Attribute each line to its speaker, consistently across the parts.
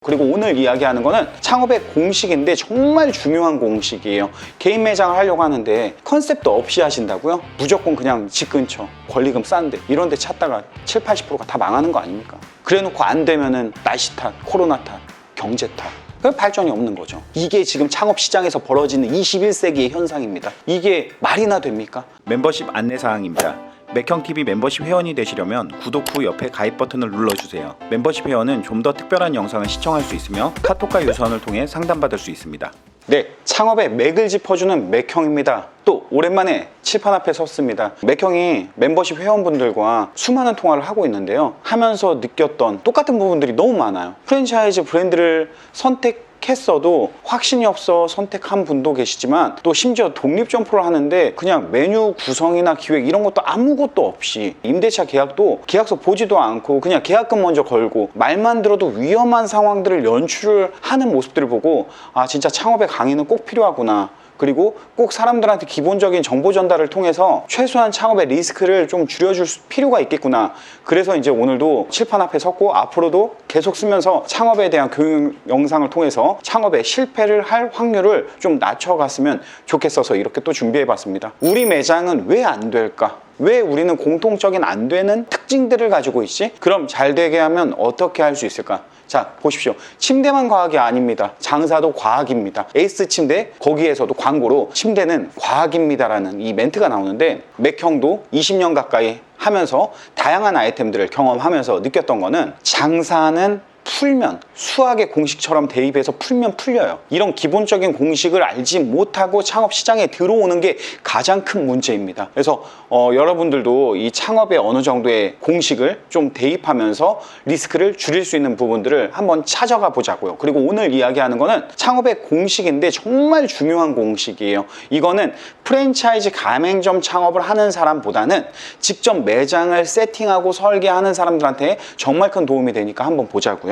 Speaker 1: 그리고 오늘 이야기하는 거는 창업의 공식인데 정말 중요한 공식이에요. 개인 매장을 하려고 하는데 컨셉도 없이 하신다고요? 무조건 그냥 집 근처 권리금 싼데 이런 데 찾다가 7, 80%가 다 망하는 거 아닙니까? 그래놓고 안 되면은 날씨 탓, 코로나 탓, 경제 탓. 그 발전이 없는 거죠. 이게 지금 창업 시장에서 벌어지는 21세기의 현상입니다. 이게 말이나 됩니까?
Speaker 2: 멤버십 안내사항입니다. 맥형TV 멤버십 회원이 되시려면 구독 후 옆에 가입 버튼을 눌러주세요. 멤버십 회원은 좀 더 특별한 영상을 시청할 수 있으며 카톡과 유선을 통해 상담받을 수 있습니다.
Speaker 1: 네, 창업의 맥을 짚어주는 맥형입니다. 또 오랜만에 칠판 앞에 섰습니다. 맥형이 멤버십 회원분들과 수많은 통화를 하고 있는데요. 하면서 느꼈던 똑같은 부분들이 너무 많아요. 프랜차이즈 브랜드를 선택했어도 확신이 없어 선택한 분도 계시지만 또 심지어 독립점포를 하는데 그냥 메뉴 구성이나 기획 이런 것도 아무것도 없이 임대차 계약도 계약서 보지도 않고 그냥 계약금 먼저 걸고 말만 들어도 위험한 상황들을 연출을 하는 모습들을 보고 아 진짜 창업의 강의는 꼭 필요하구나. 그리고 꼭 사람들한테 기본적인 정보 전달을 통해서 최소한 창업의 리스크를 좀 줄여줄 필요가 있겠구나. 그래서 이제 오늘도 칠판 앞에 섰고 앞으로도 계속 쓰면서 창업에 대한 교육 영상을 통해서 창업의 실패를 할 확률을 좀 낮춰갔으면 좋겠어서 이렇게 또 준비해봤습니다. 우리 매장은 왜 안 될까? 왜 우리는 공통적인 안 되는 특징들을 가지고 있지? 그럼 잘 되게 하면 어떻게 할 수 있을까? 자, 보십시오. 침대만 과학이 아닙니다. 장사도 과학입니다. 에이스 침대, 거기에서도 광고로 침대는 과학입니다라는 이 멘트가 나오는데 맥형도 20년 가까이 하면서 다양한 아이템들을 경험하면서 느꼈던 거는 장사는 풀면 수학의 공식처럼 대입해서 풀면 풀려요. 이런 기본적인 공식을 알지 못하고 창업 시장에 들어오는 게 가장 큰 문제입니다. 그래서 여러분들도 이 창업에 어느 정도의 공식을 좀 대입하면서 리스크를 줄일 수 있는 부분들을 한번 찾아가 보자고요. 그리고 오늘 이야기하는 거는 창업의 공식인데 정말 중요한 공식이에요. 이거는 프랜차이즈 가맹점 창업을 하는 사람보다는 직접 매장을 세팅하고 설계하는 사람들한테 정말 큰 도움이 되니까 한번 보자고요.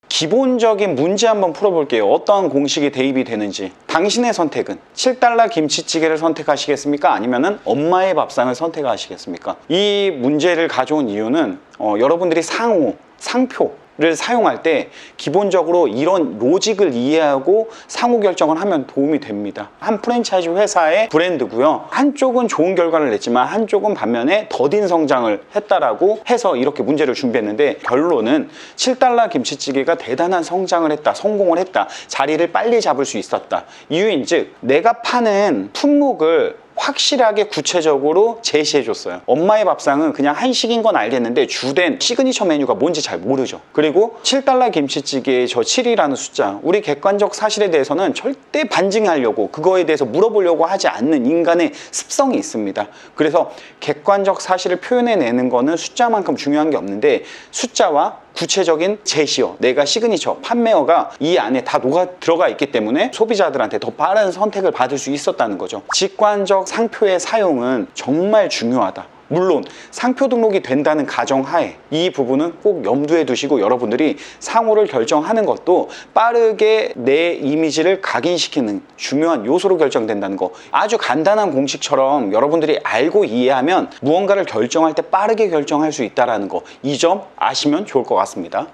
Speaker 1: 기본적인 문제 한번 풀어볼게요. 어떠한 공식이 대입이 되는지. 당신의 선택은 7달러 김치찌개를 선택하시겠습니까? 아니면 엄마의 밥상을 선택하시겠습니까? 이 문제를 가져온 이유는 여러분들이 상표를 사용할 때 기본적으로 이런 로직을 이해하고 상호 결정을 하면 도움이 됩니다. 한 프랜차이즈 회사의 브랜드고요. 한쪽은 좋은 결과를 냈지만 한쪽은 반면에 더딘 성장을 했다라고 해서 이렇게 문제를 준비했는데 결론은 7달러 김치찌개가 대단한 성장을 했다, 성공을 했다, 자리를 빨리 잡을 수 있었다. 이유인즉 내가 파는 품목을 확실하게 구체적으로 제시해줬어요. 엄마의 밥상은 그냥 한식인 건 알겠는데 주된 시그니처 메뉴가 뭔지 잘 모르죠. 그리고 7달러 김치찌개의 저 7이라는 숫자, 우리 객관적 사실에 대해서는 절대 반증하려고 그거에 대해서 물어보려고 하지 않는 인간의 습성이 있습니다. 그래서 객관적 사실을 표현해내는 거는 숫자만큼 중요한 게 없는데 숫자와 구체적인 제시어, 내가 시그니처, 판매어가 이 안에 다 녹아 들어가 있기 때문에 소비자들한테 더 빠른 선택을 받을 수 있었다는 거죠. 직관적 상표의 사용은 정말 중요하다. 물론 상표 등록이 된다는 가정하에 이 부분은 꼭 염두에 두시고 여러분들이 상호를 결정하는 것도 빠르게 내 이미지를 각인시키는 중요한 요소로 결정된다는 거. 아주 간단한 공식처럼 여러분들이 알고 이해하면 무언가를 결정할 때 빠르게 결정할 수 있다는 거. 이 점 아시면 좋을 것 같습니다.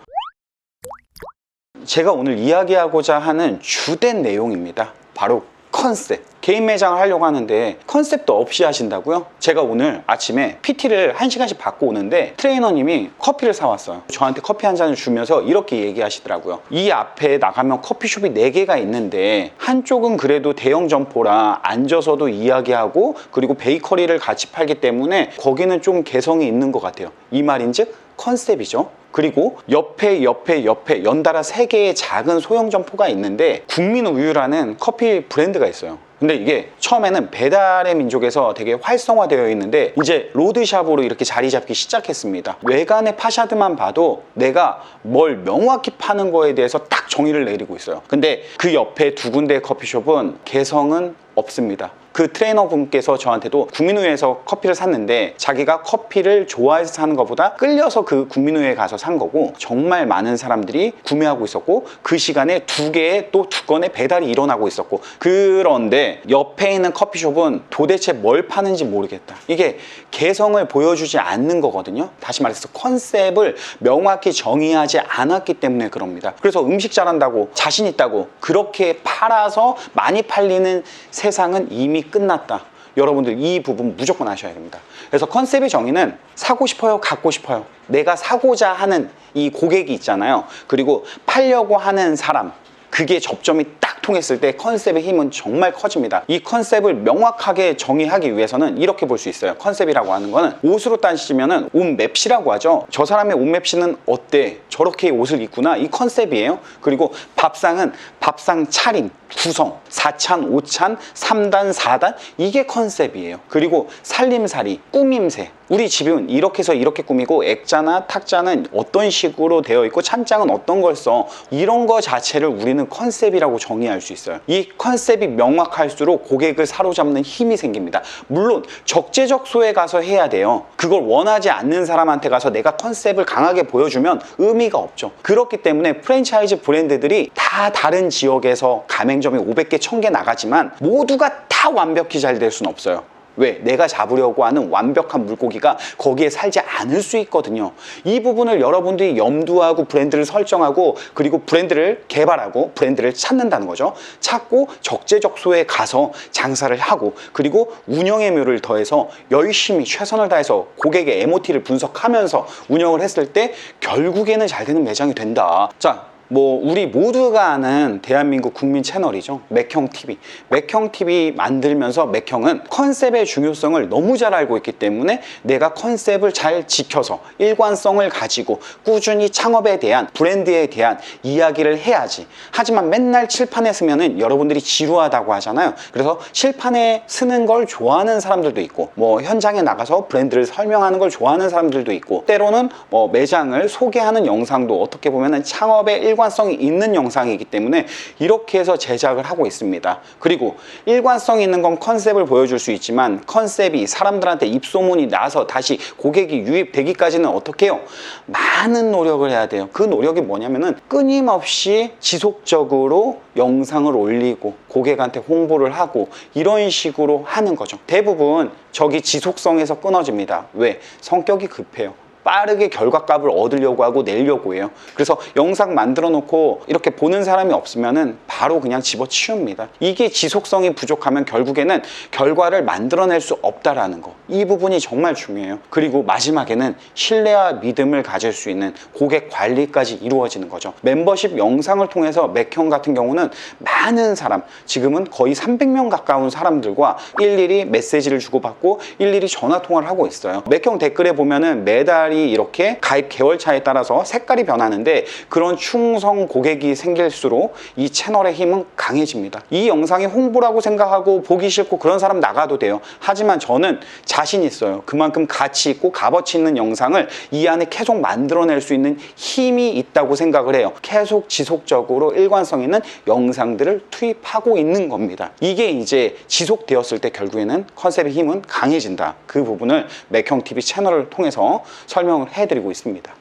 Speaker 1: 제가 오늘 이야기하고자 하는 주된 내용입니다. 바로 컨셉. 개인 매장을 하려고 하는데 컨셉도 없이 하신다고요? 제가 오늘 아침에 PT를 1시간씩 받고 오는데 트레이너님이 커피를 사왔어요. 저한테 커피 한 잔을 주면서 이렇게 얘기하시더라고요. 이 앞에 나가면 커피숍이 4개가 있는데 한쪽은 그래도 대형 점포라 앉아서도 이야기하고 그리고 베이커리를 같이 팔기 때문에 거기는 좀 개성이 있는 것 같아요. 이 말인즉 컨셉이죠. 그리고 옆에 연달아 3개의 작은 소형 점포가 있는데 국민우유라는 커피 브랜드가 있어요. 근데 이게 처음에는 배달의 민족에서 되게 활성화되어 있는데 이제 로드샵으로 이렇게 자리 잡기 시작했습니다. 외관의 파샤드만 봐도 내가 뭘 명확히 파는 거에 대해서 딱 정의를 내리고 있어요. 근데 그 옆에 2군데의 커피숍은 개성은 없습니다. 그 트레이너분께서 저한테도 국민우유에서 커피를 샀는데 자기가 커피를 좋아해서 사는 것보다 끌려서 그 국민우유에 가서 산 거고, 정말 많은 사람들이 구매하고 있었고 그 시간에 2개의 또 2건의 배달이 일어나고 있었고, 그런데 옆에 있는 커피숍은 도대체 뭘 파는지 모르겠다. 이게 개성을 보여주지 않는 거거든요. 다시 말해서 컨셉을 명확히 정의하지 않았기 때문에 그럽니다. 그래서 음식 잘한다고, 자신 있다고 그렇게 팔아서 많이 팔리는 세상은 이미 끝났다. 여러분들 이 부분 무조건 아셔야 됩니다. 그래서 컨셉의 정의는 사고 싶어요, 갖고 싶어요, 내가 사고자 하는 이 고객이 있잖아요. 그리고 팔려고 하는 사람, 그게 접점이 딱 통했을 때 컨셉의 힘은 정말 커집니다. 이 컨셉을 명확하게 정의하기 위해서는 이렇게 볼 수 있어요. 컨셉이라고 하는 거는 옷으로 따지면은 옷 맵시라고 하죠. 저 사람의 옷 맵시는 어때? 저렇게 옷을 입구나. 이 컨셉이에요. 그리고 밥상은 밥상 차림, 구성, 4찬, 5찬, 3단, 4단, 이게 컨셉이에요. 그리고 살림살이, 꾸밈새, 우리 집은 이렇게 해서 이렇게 꾸미고 액자나 탁자는 어떤 식으로 되어 있고 찬장은 어떤 걸 써, 이런 거 자체를 우리는 컨셉이라고 정의할 수 있어요. 이 컨셉이 명확할수록 고객을 사로잡는 힘이 생깁니다. 물론 적재적소에 가서 해야 돼요. 그걸 원하지 않는 사람한테 가서 내가 컨셉을 강하게 보여주면 의미가 없죠. 그렇기 때문에 프랜차이즈 브랜드들이 다 다른 지역에서 가맹점이 500개, 1000개 나가지만 모두가 다 완벽히 잘 될 수는 없어요. 왜? 내가 잡으려고 하는 완벽한 물고기가 거기에 살지 않을 수 있거든요. 이 부분을 여러분들이 염두하고 브랜드를 설정하고, 그리고 브랜드를 개발하고 브랜드를 찾는다는 거죠. 찾고 적재적소에 가서 장사를 하고, 그리고 운영의 묘를 더해서 열심히 최선을 다해서 고객의 MOT를 분석하면서 운영을 했을 때 결국에는 잘 되는 매장이 된다. 자, 우리 모두가 아는 대한민국 국민 채널이죠. 맥형TV. 맥형TV 만들면서 맥형은 컨셉의 중요성을 너무 잘 알고 있기 때문에 내가 컨셉을 잘 지켜서 일관성을 가지고 꾸준히 창업에 대한, 브랜드에 대한 이야기를 해야지. 하지만 맨날 칠판에 쓰면은 여러분들이 지루하다고 하잖아요. 그래서 칠판에 쓰는 걸 좋아하는 사람들도 있고, 현장에 나가서 브랜드를 설명하는 걸 좋아하는 사람들도 있고, 때로는 매장을 소개하는 영상도 어떻게 보면은 창업의 일관성이 있는 영상이기 때문에 이렇게 해서 제작을 하고 있습니다. 그리고 일관성 있는 건 컨셉을 보여줄 수 있지만, 컨셉이 사람들한테 입소문이 나서 다시 고객이 유입되기까지는 어떻게 해요? 많은 노력을 해야 돼요. 그 노력이 뭐냐면은 끊임없이 지속적으로 영상을 올리고 고객한테 홍보를 하고 이런 식으로 하는 거죠. 대부분 저기 지속성에서 끊어집니다. 왜? 성격이 급해요. 빠르게 결과값을 얻으려고 하고 내려고 해요. 그래서 영상 만들어 놓고 이렇게 보는 사람이 없으면은 바로 그냥 집어치웁니다. 이게 지속성이 부족하면 결국에는 결과를 만들어낼 수 없다라는 거, 이 부분이 정말 중요해요. 그리고 마지막에는 신뢰와 믿음을 가질 수 있는 고객 관리까지 이루어지는 거죠. 멤버십 영상을 통해서 맥형 같은 경우는 많은 사람, 지금은 거의 300명 가까운 사람들과 일일이 메시지를 주고받고 일일이 전화 통화를 하고 있어요. 맥형 댓글에 보면은 매달 이렇게 가입 개월차에 따라서 색깔이 변하는데, 그런 충성 고객이 생길수록 이 채널의 힘은 강해집니다. 이 영상이 홍보라고 생각하고 보기 싫고 그런 사람 나가도 돼요. 하지만 저는 자신 있어요. 그만큼 가치 있고 값어치 있는 영상을 이 안에 계속 만들어낼 수 있는 힘이 있다고 생각을 해요. 계속 지속적으로 일관성 있는 영상들을 투입하고 있는 겁니다. 이게 이제 지속되었을 때 결국에는 컨셉의 힘은 강해진다. 그 부분을 맥형TV 채널을 통해서 설명을 해드리고 있습니다.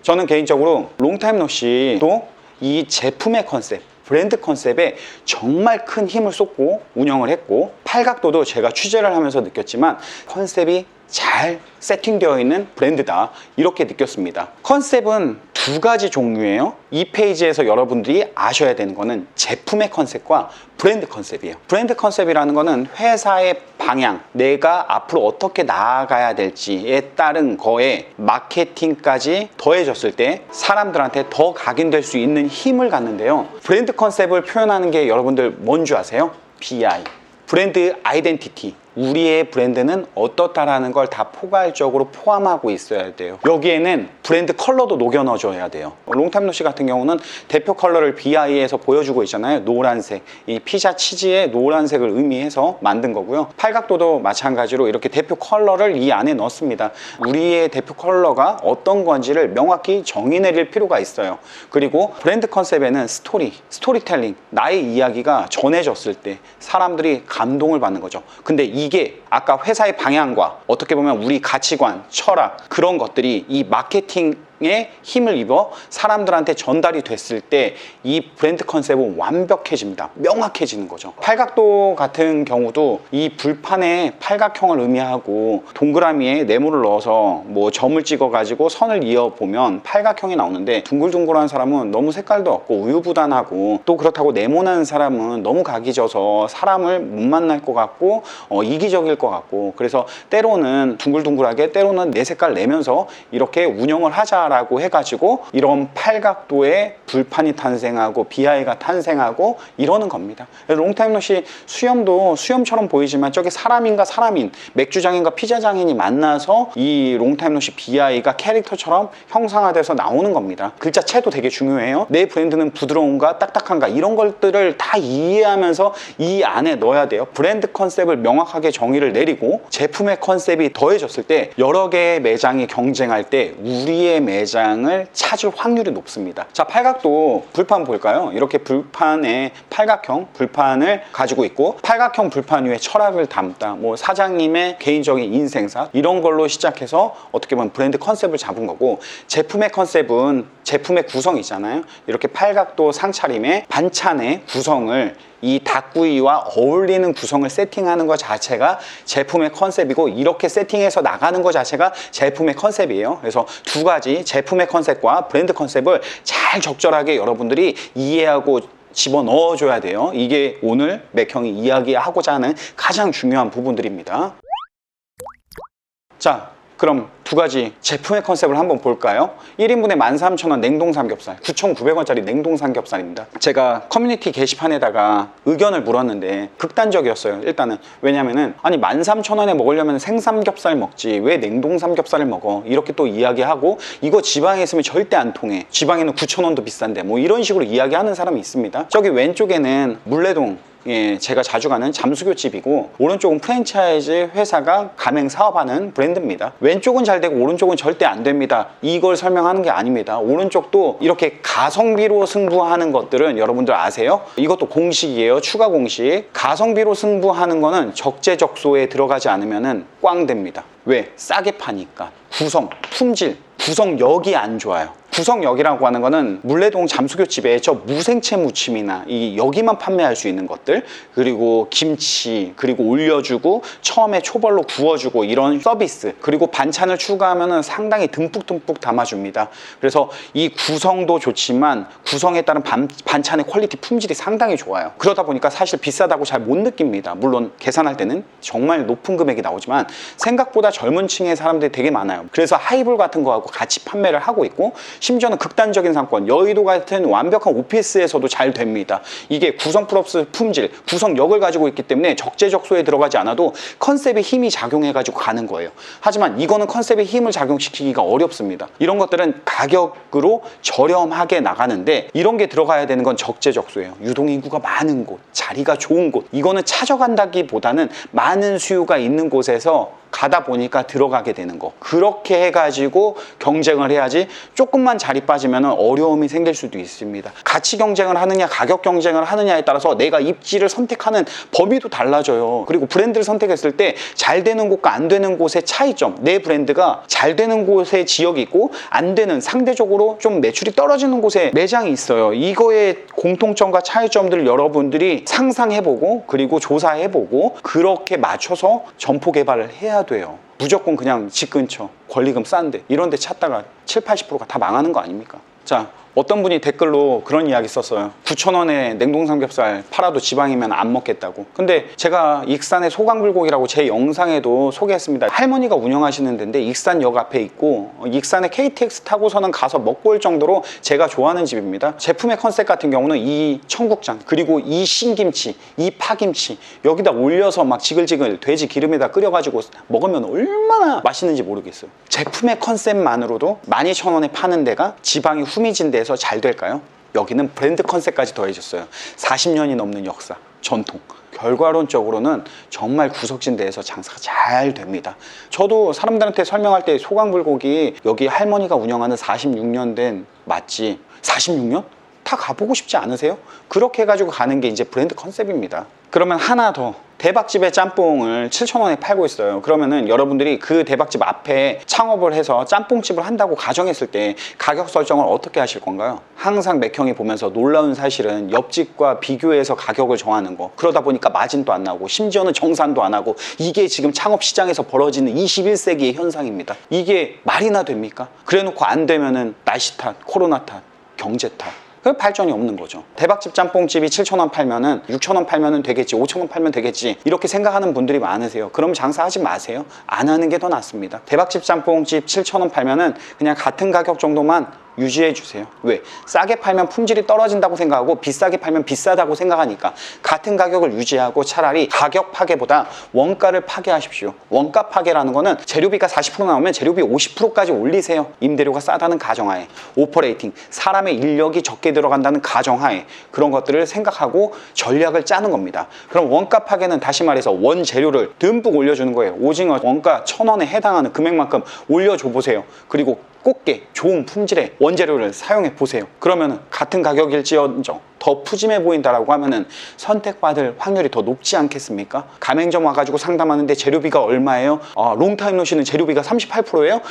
Speaker 1: 저는 개인적으로 롱타임 노씨도 이 제품의 컨셉, 브랜드 컨셉에 정말 큰 힘을 쏟고 운영을 했고, 팔각도도 제가 취재를 하면서 느꼈지만 컨셉이 잘 세팅되어 있는 브랜드다, 이렇게 느꼈습니다. 컨셉은 2가지 종류예요. 이 페이지에서 여러분들이 아셔야 되는 거는 제품의 컨셉과 브랜드 컨셉이에요. 브랜드 컨셉이라는 거는 회사의 방향, 내가 앞으로 어떻게 나아가야 될지에 따른 거에 마케팅까지 더해졌을 때 사람들한테 더 각인될 수 있는 힘을 갖는데요. 브랜드 컨셉을 표현하는 게 여러분들 뭔지 아세요? BI, 브랜드 아이덴티티. 우리의 브랜드는 어떻다라는 걸 다 포괄적으로 포함하고 있어야 돼요. 여기에는 브랜드 컬러도 녹여 넣어줘야 돼요. 롱타임노시 같은 경우는 대표 컬러를 BI에서 보여주고 있잖아요. 노란색, 이 피자 치즈의 노란색을 의미해서 만든 거고요. 팔각도도 마찬가지로 이렇게 대표 컬러를 이 안에 넣습니다. 우리의 대표 컬러가 어떤 건지를 명확히 정의 내릴 필요가 있어요. 그리고 브랜드 컨셉에는 스토리텔링, 나의 이야기가 전해졌을 때 사람들이 감동을 받는 거죠. 근데 이게 아까 회사의 방향과 어떻게 보면 우리 가치관, 철학, 그런 것들이 이 마케팅에 힘을 입어 사람들한테 전달이 됐을 때 이 브랜드 컨셉은 완벽해집니다. 명확해지는 거죠. 팔각도 같은 경우도 이 불판에 팔각형을 의미하고 동그라미에 네모를 넣어서 뭐 점을 찍어 가지고 선을 이어 보면 팔각형이 나오는데, 둥글둥글한 사람은 너무 색깔도 없고 우유부단하고, 또 그렇다고 네모난 사람은 너무 각이 져서 사람을 못 만날 것 같고 이기적일 것 같고, 그래서 때로는 둥글둥글하게, 때로는 내 색깔 내면서 이렇게 운영을 하자라고 해가지고 이런 팔각도의 불판이 탄생하고 BI가 탄생하고 이러는 겁니다. 롱타임노시 수염도 수염처럼 보이지만 저게 사람인가 사람인, 맥주장인가 피자장인이 만나서 이 롱타임노시 BI가 캐릭터처럼 형상화돼서 나오는 겁니다. 글자체도 되게 중요해요. 내 브랜드는 부드러운가 딱딱한가 이런 것들을 다 이해하면서 이 안에 넣어야 돼요. 브랜드 컨셉을 명확하게 정의를 내리고 제품의 컨셉이 더해졌을 때 여러 개의 매장이 경쟁할 때 우리의 매장을 찾을 확률이 높습니다. 자, 팔각도 불판 볼까요? 이렇게 불판에 팔각형 불판을 가지고 있고, 팔각형 불판 위에 철학을 담다, 뭐 사장님의 개인적인 인생사, 이런 걸로 시작해서 어떻게 보면 브랜드 컨셉을 잡은 거고, 제품의 컨셉은 제품의 구성이잖아요. 이렇게 팔각도 상차림의 반찬의 구성을 이 닭구이와 어울리는 구성을 세팅하는 것 자체가 제품의 컨셉이고, 이렇게 세팅해서 나가는 것 자체가 제품의 컨셉이에요. 그래서 두 가지 제품의 컨셉과 브랜드 컨셉을 잘 적절하게 여러분들이 이해하고 집어넣어 줘야 돼요. 이게 오늘 맥형이 이야기하고자 하는 가장 중요한 부분들입니다. 자, 그럼 두 가지 제품의 컨셉을 한번 볼까요? 1인분에 13,000원 냉동삼겹살, 9,900원짜리 냉동삼겹살입니다. 제가 커뮤니티 게시판에다가 의견을 물었는데 극단적이었어요. 일단은 왜냐면은 아니 13,000원에 먹으려면 생삼겹살 먹지 왜 냉동삼겹살을 먹어, 이렇게 또 이야기하고, 이거 지방에 있으면 절대 안 통해, 지방에는 9,000원도 비싼데, 뭐 이런 식으로 이야기하는 사람이 있습니다. 저기 왼쪽에는 물레동, 예, 제가 자주 가는 잠수교집이고, 오른쪽은 프랜차이즈 회사가 가맹 사업하는 브랜드입니다. 왼쪽은 잘 되고 오른쪽은 절대 안 됩니다, 이걸 설명하는 게 아닙니다. 오른쪽도 이렇게 가성비로 승부하는 것들은 여러분들 아세요? 이것도 공식이에요. 추가 공식. 가성비로 승부하는 거는 적재적소에 들어가지 않으면 꽝 됩니다. 왜? 싸게 파니까. 구성, 품질, 구성력이 안 좋아요. 구성역이라고 하는 거는 물레동 잠수교집에 저 무생채 무침이나 이 여기만 판매할 수 있는 것들, 그리고 김치, 그리고 올려주고 처음에 초벌로 구워주고 이런 서비스, 그리고 반찬을 추가하면 상당히 듬뿍듬뿍 담아줍니다. 그래서 이 구성도 좋지만 구성에 따른 반찬의 퀄리티, 품질이 상당히 좋아요. 그러다 보니까 사실 비싸다고 잘 못 느낍니다. 물론 계산할 때는 정말 높은 금액이 나오지만 생각보다 젊은 층의 사람들이 되게 많아요. 그래서 하이볼 같은 거하고 같이 판매를 하고 있고, 심지어는 극단적인 상권, 여의도 같은 완벽한 오피스에서도 잘 됩니다. 이게 구성 플러스 품질, 구성력을 가지고 있기 때문에 적재적소에 들어가지 않아도 컨셉에 힘이 작용해가지고 가는 거예요. 하지만 이거는 컨셉에 힘을 작용시키기가 어렵습니다. 이런 것들은 가격으로 저렴하게 나가는데, 이런 게 들어가야 되는 건 적재적소예요. 유동인구가 많은 곳, 자리가 좋은 곳, 이거는 찾아간다기보다는 많은 수요가 있는 곳에서 가다 보니까 들어가게 되는 거. 그렇게 해가지고 경쟁을 해야지, 조금만 자리 빠지면 어려움이 생길 수도 있습니다. 가치 경쟁을 하느냐 가격 경쟁을 하느냐에 따라서 내가 입지를 선택하는 범위도 달라져요. 그리고 브랜드를 선택했을 때 잘 되는 곳과 안 되는 곳의 차이점, 내 브랜드가 잘 되는 곳에 지역이 있고 안 되는, 상대적으로 좀 매출이 떨어지는 곳에 매장이 있어요. 이거의 공통점과 차이점들을 여러분들이 상상해보고 그리고 조사해보고 그렇게 맞춰서 점포 개발을 해야 돼요. 무조건 그냥 집 근처 권리금 싼데 이런 데 찾다가 70-80%가 다 망하는 거 아닙니까? 자, 어떤 분이 댓글로 그런 이야기 썼어요. 9,000원에 냉동 삼겹살 팔아도 지방이면 안 먹겠다고. 근데 제가 익산의 소강불고기라고 제 영상에도 소개했습니다. 할머니가 운영하시는 데인데 익산역 앞에 있고 익산의 KTX 타고서는 가서 먹고 올 정도로 제가 좋아하는 집입니다. 제품의 컨셉 같은 경우는 이 청국장, 그리고 이 신김치, 이 파김치 여기다 올려서 막 지글지글 돼지 기름에다 끓여가지고 먹으면 얼마나 맛있는지 모르겠어요. 제품의 컨셉만으로도 12,000원에 파는 데가 지방이 후미진 데에서 잘 될까요? 여기는 브랜드 컨셉까지 더해졌어요. 40년이 넘는 역사, 전통. 결과론적으로는 정말 구석진 데에서 장사가 잘 됩니다. 저도 사람들한테 설명할 때 소강불고기 여기 할머니가 운영하는 46년 된 맛집, 46년? 다 가보고 싶지 않으세요? 그렇게 해가지고 가는 게 이제 브랜드 컨셉입니다. 그러면 하나 더, 대박집의 짬뽕을 7,000원에 팔고 있어요. 그러면은 여러분들이 그 대박집 앞에 창업을 해서 짬뽕집을 한다고 가정했을 때 가격 설정을 어떻게 하실 건가요? 항상 맥형이 보면서 놀라운 사실은 옆집과 비교해서 가격을 정하는 거, 그러다 보니까 마진도 안 나고 심지어는 정산도 안 하고, 이게 지금 창업 시장에서 벌어지는 21세기의 현상입니다. 이게 말이나 됩니까? 그래놓고 안 되면은 날씨 탓, 코로나 탓, 경제 탓, 그 발전이 없는 거죠. 대박집 짬뽕집이 7,000원 팔면은 6,000원 팔면은 되겠지, 5,000원 팔면 되겠지, 이렇게 생각하는 분들이 많으세요. 그럼 장사하지 마세요. 안 하는 게 더 낫습니다. 대박집 짬뽕집 7,000원 팔면은 그냥 같은 가격 정도만 유지해 주세요. 왜? 싸게 팔면 품질이 떨어진다고 생각하고 비싸게 팔면 비싸다고 생각하니까 같은 가격을 유지하고 차라리 가격 파괴보다 원가를 파괴하십시오. 원가 파괴라는 거는 재료비가 40% 나오면 재료비 50%까지 올리세요. 임대료가 싸다는 가정하에, 오퍼레이팅, 사람의 인력이 적게 들어간다는 가정하에 그런 것들을 생각하고 전략을 짜는 겁니다. 그럼 원가 파괴는 다시 말해서 원재료를 듬뿍 올려주는 거예요. 오징어 원가 1,000원에 해당하는 금액만큼 올려줘 보세요. 그리고 곱게 좋은 품질의 원재료를 사용해 보세요. 그러면 같은 가격일지언정 더 푸짐해 보인다라고 하면은 선택받을 확률이 더 높지 않겠습니까? 가맹점 와가지고 상담하는데 재료비가 얼마예요? 롱타임 노시는 재료비가 38%예요?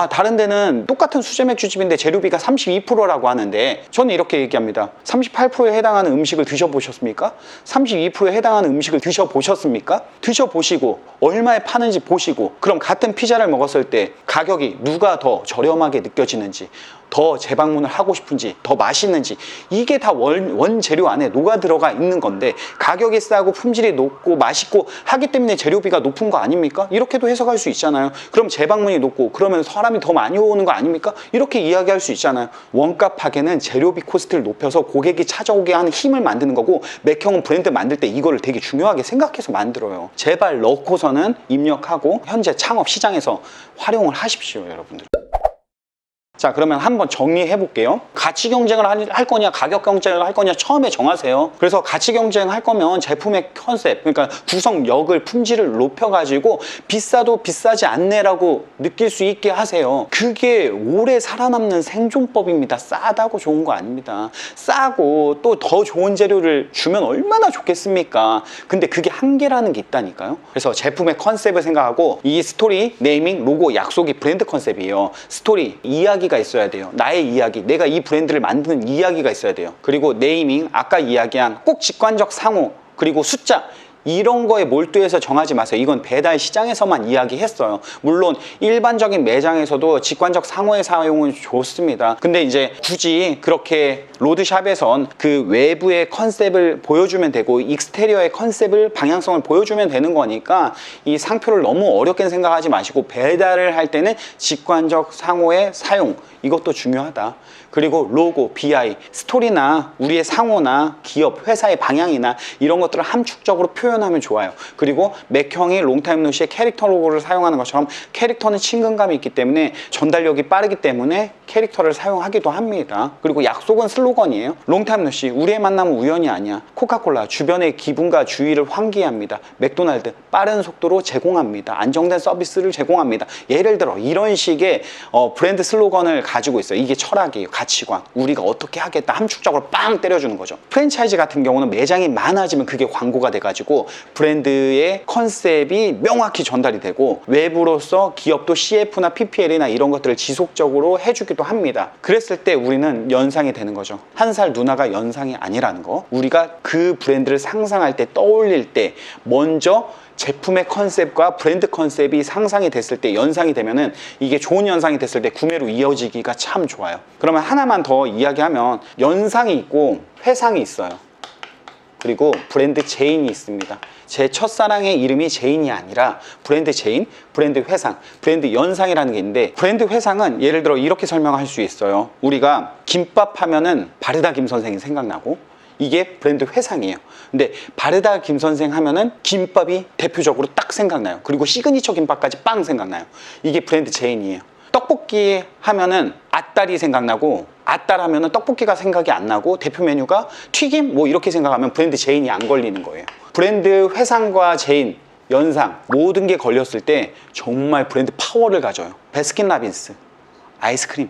Speaker 1: 다른 데는 똑같은 수제 맥주집인데 재료비가 32%라고 하는데, 저는 이렇게 얘기합니다. 38%에 해당하는 음식을 드셔보셨습니까? 32%에 해당하는 음식을 드셔보셨습니까? 드셔보시고 얼마에 파는지 보시고, 그럼 같은 피자를 먹었을 때 가격이 누가 더 저렴하게 느껴지는지, 더 재방문을 하고 싶은지, 더 맛있는지, 이게 다 원재료 안에 녹아 들어가 있는 건데, 가격이 싸고 품질이 높고 맛있고 하기 때문에 재료비가 높은 거 아닙니까? 이렇게도 해석할 수 있잖아요. 그럼 재방문이 높고 그러면 사람이 더 많이 오는 거 아닙니까? 이렇게 이야기할 수 있잖아요. 원가 파괴는 재료비 코스트를 높여서 고객이 찾아오게 하는 힘을 만드는 거고, 맥형은 브랜드 만들 때 이거를 되게 중요하게 생각해서 만들어요. 제발 넣고서는 입력하고 현재 창업 시장에서 활용을 하십시오, 여러분들. 자, 그러면 한번 정리해 볼게요. 가치 경쟁을 할 거냐, 가격 경쟁을 할 거냐, 처음에 정하세요. 그래서 가치 경쟁할 거면 제품의 컨셉, 그러니까 구성력을, 품질을 높여가지고 비싸도 비싸지 않네라고 느낄 수 있게 하세요. 그게 오래 살아남는 생존법입니다. 싸다고 좋은 거 아닙니다. 싸고 또 더 좋은 재료를 주면 얼마나 좋겠습니까? 근데 그게 한계라는 게 있다니까요. 그래서 제품의 컨셉을 생각하고, 이 스토리, 네이밍, 로고, 약속이 브랜드 컨셉이에요. 스토리, 이야기가 있어야 돼요. 나의 이야기, 내가 이 브랜드를 만드는 이야기가 있어야 돼요. 그리고 네이밍, 아까 이야기한 꼭 직관적 상호, 그리고 숫자, 이런 거에 몰두해서 정하지 마세요. 이건 배달 시장에서만 이야기했어요. 물론 일반적인 매장에서도 직관적 상호의 사용은 좋습니다. 근데 이제 굳이 그렇게 로드샵에선 그 외부의 컨셉을 보여주면 되고 익스테리어의 컨셉을, 방향성을 보여주면 되는 거니까 이 상표를 너무 어렵게 생각하지 마시고, 배달을 할 때는 직관적 상호의 사용, 이것도 중요하다. 그리고 로고, BI, 스토리나 우리의 상호나 기업, 회사의 방향이나 이런 것들을 함축적으로 표현하면 좋아요. 그리고 맥형이 롱타임 노시의 캐릭터 로고를 사용하는 것처럼, 캐릭터는 친근감이 있기 때문에 전달력이 빠르기 때문에 캐릭터를 사용하기도 합니다. 그리고 약속은 슬로건이에요. 롱타임 노시, 우리의 만남은 우연이 아니야. 코카콜라, 주변의 기분과 주의를 환기합니다. 맥도날드, 빠른 속도로 제공합니다. 안정된 서비스를 제공합니다. 예를 들어 이런 식의 브랜드 슬로건을 가지고 있어요. 이게 철학이에요. 가치관, 우리가 어떻게 하겠다, 함축적으로 빵 때려주는 거죠. 프랜차이즈 같은 경우는 매장이 많아지면 그게 광고가 돼가지고 브랜드의 컨셉이 명확히 전달이 되고, 외부로서 기업도 CF나 PPL이나 이런 것들을 지속적으로 해주기도 합니다. 그랬을 때 우리는 연상이 되는 거죠. 한 살 누나가 연상이 아니라는 거. 우리가 그 브랜드를 상상할 때, 떠올릴 때 먼저 제품의 컨셉과 브랜드 컨셉이 상상이 됐을 때, 연상이 되면은 이게 좋은 연상이 됐을 때 구매로 이어지기가 참 좋아요. 그러면 하나만 더 이야기하면 연상이 있고 회상이 있어요. 그리고 브랜드 제인이 있습니다. 제 첫사랑의 이름이 제인이 아니라 브랜드 제인, 브랜드 회상, 브랜드 연상이라는 게 있는데, 브랜드 회상은 예를 들어 이렇게 설명할 수 있어요. 우리가 김밥 하면은 바르다 김 선생이 생각나고, 이게 브랜드 회상이에요. 근데 바르다 김 선생 하면은 김밥이 대표적으로 딱 생각나요. 그리고 시그니처 김밥까지 빵 생각나요. 이게 브랜드 제인이에요. 떡볶이 하면은 아따리 생각나고, 아따 하면은 떡볶이가 생각이 안 나고, 대표 메뉴가 튀김 뭐 이렇게 생각하면 브랜드 제인이 안 걸리는 거예요. 브랜드 회상과 제인, 연상 모든 게 걸렸을 때 정말 브랜드 파워를 가져요. 베스킨라빈스 아이스크림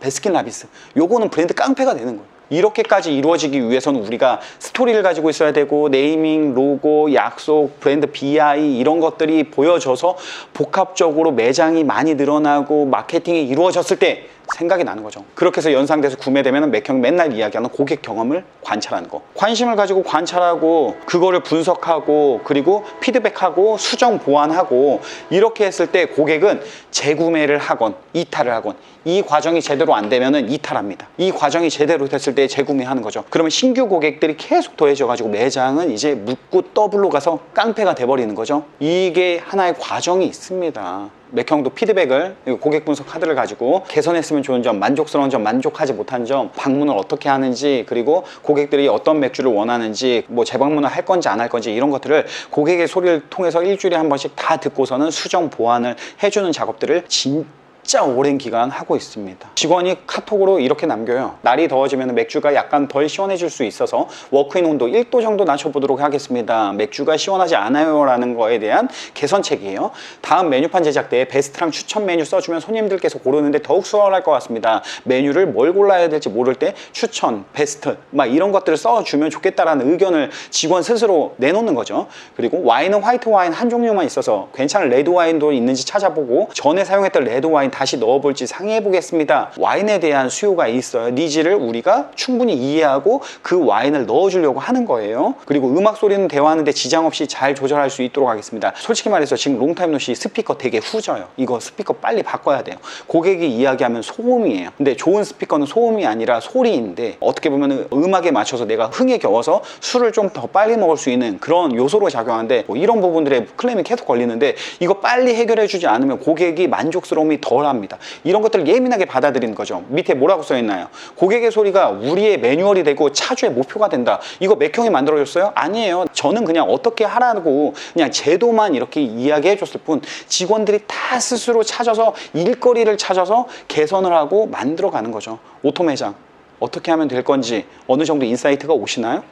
Speaker 1: 베스킨라빈스, 요거는 브랜드 깡패가 되는 거예요. 이렇게까지 이루어지기 위해서는 우리가 스토리를 가지고 있어야 되고, 네이밍, 로고, 약속, 브랜드 BI 이런 것들이 보여져서 복합적으로 매장이 많이 늘어나고 마케팅이 이루어졌을 때 생각이 나는 거죠. 그렇게 해서 연상돼서 구매되면 맥형이 맨날 이야기하는 고객 경험을 관찰하는 거, 관심을 가지고 관찰하고 그거를 분석하고 그리고 피드백하고 수정 보완하고, 이렇게 했을 때 고객은 재구매를 하건 이탈을 하건, 이 과정이 제대로 안 되면은 이탈합니다. 이 과정이 제대로 됐을 때 재구매하는 거죠. 그러면 신규 고객들이 계속 더해져 가지고 매장은 이제 묻고 더블로 가서 깡패가 돼버리는 거죠. 이게 하나의 과정이 있습니다. 맥형도 피드백을, 고객 분석 카드를 가지고 개선했으면 좋은 점, 만족스러운 점, 만족하지 못한 점, 방문을 어떻게 하는지, 그리고 고객들이 어떤 맥주를 원하는지, 뭐 재방문을 할 건지 안 할 건지, 이런 것들을 고객의 소리를 통해서 일주일에 한 번씩 다 듣고서는 수정 보완을 해주는 작업들을 진짜 오랜 기간 하고 있습니다. 직원이 카톡으로 이렇게 남겨요. 날이 더워지면 맥주가 약간 덜 시원해질 수 있어서 워크인 온도 1도 정도 낮춰보도록 하겠습니다. 맥주가 시원하지 않아요 라는 거에 대한 개선책이에요. 다음 메뉴판 제작 때 베스트랑 추천 메뉴 써주면 손님들께서 고르는데 더욱 수월할 것 같습니다. 메뉴를 뭘 골라야 될지 모를 때 추천, 베스트 막 이런 것들을 써주면 좋겠다라는 의견을 직원 스스로 내놓는 거죠. 그리고 와인은 화이트 와인 한 종류만 있어서 괜찮은 레드 와인도 있는지 찾아보고, 전에 사용했던 레드 와인 다시 넣어볼지 상의해 보겠습니다. 와인에 대한 수요가 있어요. 니즈를 우리가 충분히 이해하고 그 와인을 넣어주려고 하는 거예요. 그리고 음악 소리는 대화하는데 지장 없이 잘 조절할 수 있도록 하겠습니다. 솔직히 말해서 지금 롱타임 노시 스피커 되게 후져요. 이거 스피커 빨리 바꿔야 돼요. 고객이 이야기하면 소음이에요. 근데 좋은 스피커는 소음이 아니라 소리인데, 어떻게 보면 음악에 맞춰서 내가 흥에 겨워서 술을 좀 더 빨리 먹을 수 있는 그런 요소로 작용하는데, 뭐 이런 부분들에 클레임이 계속 걸리는데, 이거 빨리 해결해 주지 않으면 고객이 만족스러움이 덜 합니다. 이런 것들을 예민하게 받아들이는 거죠. 밑에 뭐라고 써 있나요? 고객의 소리가 우리의 매뉴얼이 되고 차주의 목표가 된다. 이거 맥형이 만들어줬어요? 아니에요. 저는 그냥 어떻게 하라고 그냥 제도만 이렇게 이야기해 줬을 뿐, 직원들이 다 스스로 찾아서 일거리를 찾아서 개선을 하고 만들어 가는 거죠. 오토 매장 어떻게 하면 될 건지 어느 정도 인사이트가 오시나요?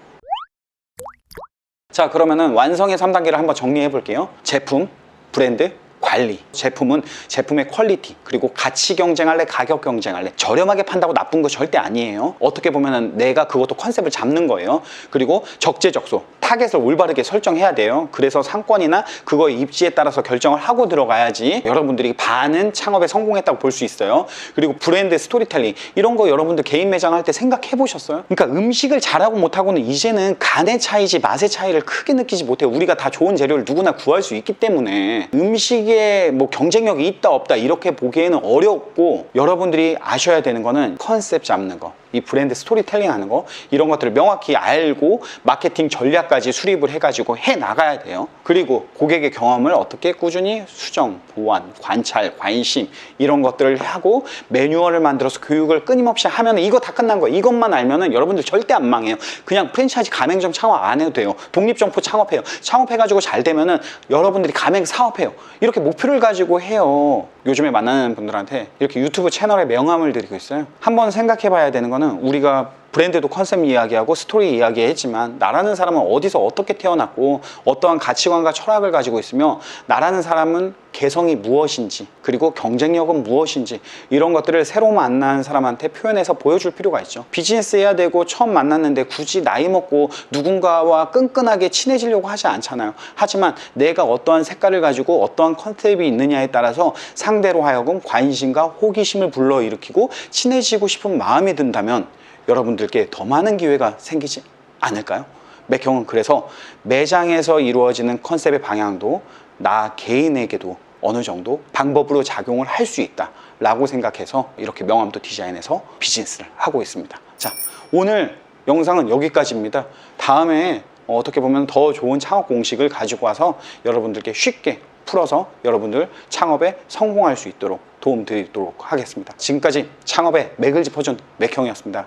Speaker 1: 자, 그러면은 완성의 3단계를 한번 정리해 볼게요. 제품, 브랜드, 관리. 제품은 제품의 퀄리티, 그리고 가치 경쟁할래, 가격 경쟁할래. 저렴하게 판다고 나쁜 거 절대 아니에요. 어떻게 보면은 내가 그것도 컨셉을 잡는 거예요. 그리고 적재적소, 타겟을 올바르게 설정해야 돼요. 그래서 상권이나 그거의 입지에 따라서 결정을 하고 들어가야지 여러분들이 반은 창업에 성공했다고 볼 수 있어요. 그리고 브랜드 스토리텔링, 이런 거 여러분들 개인 매장 할 때 생각해 보셨어요? 그러니까 음식을 잘하고 못하고는 이제는 간의 차이지 맛의 차이를 크게 느끼지 못해요. 우리가 다 좋은 재료를 누구나 구할 수 있기 때문에 음식에 뭐 경쟁력이 있다 없다 이렇게 보기에는 어렵고, 여러분들이 아셔야 되는 거는 컨셉 잡는 거, 이 브랜드 스토리텔링 하는 거, 이런 것들을 명확히 알고 마케팅 전략까지 수립을 해가지고 해 나가야 돼요. 그리고 고객의 경험을 어떻게 꾸준히 수정, 보완, 관찰, 관심 이런 것들을 하고 매뉴얼을 만들어서 교육을 끊임없이 하면 이거 다 끝난 거예요. 이것만 알면은 여러분들 절대 안 망해요. 그냥 프랜차이즈 가맹점 창업 안 해도 돼요. 독립점포 창업해요. 창업해가지고 잘 되면은 여러분들이 가맹 사업해요. 이렇게 목표를 가지고 해요. 요즘에 만나는 분들한테 이렇게 유튜브 채널에 명함을 드리고 있어요. 한번 생각해 봐야 되는 거는, 우리가 브랜드도 컨셉 이야기하고 스토리 이야기했지만, 나라는 사람은 어디서 어떻게 태어났고 어떠한 가치관과 철학을 가지고 있으며, 나라는 사람은 개성이 무엇인지, 그리고 경쟁력은 무엇인지, 이런 것들을 새로 만난 사람한테 표현해서 보여줄 필요가 있죠. 비즈니스 해야 되고 처음 만났는데 굳이 나이 먹고 누군가와 끈끈하게 친해지려고 하지 않잖아요. 하지만 내가 어떠한 색깔을 가지고 어떠한 컨셉이 있느냐에 따라서 상대로 하여금 관심과 호기심을 불러일으키고 친해지고 싶은 마음이 든다면 여러분들께 더 많은 기회가 생기지 않을까요? 맥형은 그래서 매장에서 이루어지는 컨셉의 방향도 나 개인에게도 어느 정도 방법으로 작용을 할 수 있다 라고 생각해서 이렇게 명함도 디자인해서 비즈니스를 하고 있습니다. 자, 오늘 영상은 여기까지입니다. 다음에 어떻게 보면 더 좋은 창업 공식을 가지고 와서 여러분들께 쉽게 풀어서 여러분들 창업에 성공할 수 있도록 도움 드리도록 하겠습니다. 지금까지 창업의 맥을 짚어준 맥형이었습니다.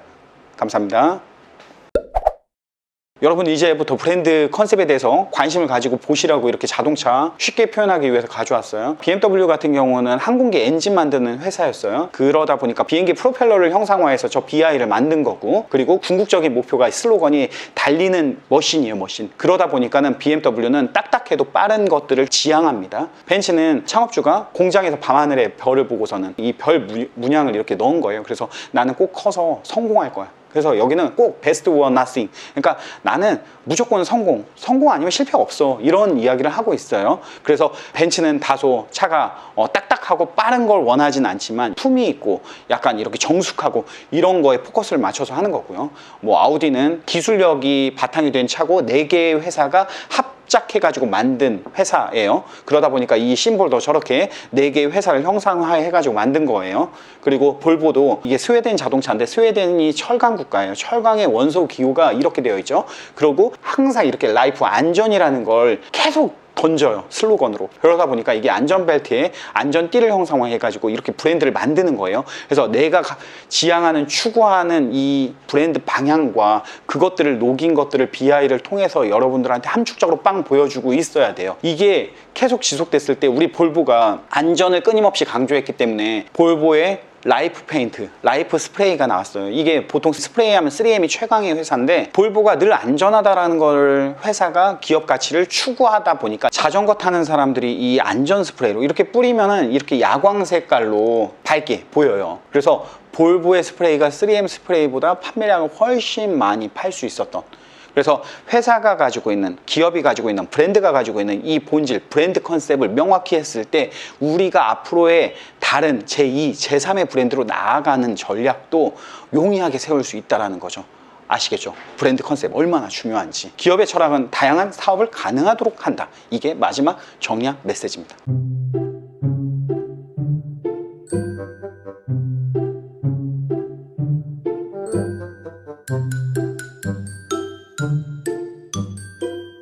Speaker 1: 감사합니다. 여러분, 이제부터 브랜드 컨셉에 대해서 관심을 가지고 보시라고 이렇게 자동차 쉽게 표현하기 위해서 가져왔어요. BMW 같은 경우는 항공기 엔진 만드는 회사였어요. 그러다 보니까 비행기 프로펠러를 형상화해서 저 BI를 만든 거고, 그리고 궁극적인 목표가 슬로건이 달리는 머신이에요, 머신. 그러다 보니까는 BMW는 딱딱해도 빠른 것들을 지향합니다. 벤츠는 창업주가 공장에서 밤하늘의 별을 보고서는 이 별 문양을 이렇게 넣은 거예요. 그래서 나는 꼭 커서 성공할 거야. 그래서 여기는 꼭 best or nothing. 그러니까 나는 무조건 성공 아니면 실패가 없어, 이런 이야기를 하고 있어요. 그래서 벤츠는 다소 차가 딱딱하고 빠른 걸 원하진 않지만 품이 있고 약간 이렇게 정숙하고 이런 거에 포커스를 맞춰서 하는 거고요. 뭐 아우디는 기술력이 바탕이 된 차고 4개의 회사가 합작해가지고 만든 회사예요. 그러다 보니까 이 심볼도 저렇게 4개의 회사를 형상화해가지고 만든 거예요. 그리고 볼보도 이게 스웨덴 자동차인데 스웨덴이 철강 국가예요. 철강의 원소 기호가 이렇게 되어 있죠. 그리고 항상 이렇게 라이프 안전이라는 걸 계속 던져요, 슬로건으로. 그러다 보니까 이게 안전벨트에 안전띠를 형상화해가지고 이렇게 브랜드를 만드는 거예요. 그래서 내가 지향하는, 추구하는 이 브랜드 방향과 그것들을 녹인 것들을 BI를 통해서 여러분들한테 함축적으로 빵 보여주고 있어야 돼요. 이게 계속 지속됐을 때 우리 볼보가 안전을 끊임없이 강조했기 때문에 볼보의 라이프 페인트, 라이프 스프레이가 나왔어요. 이게 보통 스프레이 하면 3M이 최강의 회사인데 볼보가 늘 안전하다라는 걸 회사가 기업 가치를 추구하다 보니까 자전거 타는 사람들이 이 안전 스프레이로 이렇게 뿌리면은 이렇게 야광 색깔로 밝게 보여요. 그래서 볼보의 스프레이가 3M 스프레이보다 판매량을 훨씬 많이 팔 수 있었던, 그래서 회사가 가지고 있는, 기업이 가지고 있는, 브랜드가 가지고 있는 이 본질, 브랜드 컨셉을 명확히 했을 때 우리가 앞으로의 다른 제2, 제3의 브랜드로 나아가는 전략도 용이하게 세울 수 있다는 거죠. 아시겠죠? 브랜드 컨셉 얼마나 중요한지. 기업의 철학은 다양한 사업을 가능하도록 한다. 이게 마지막 정리한 메시지입니다.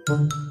Speaker 1: Thank you.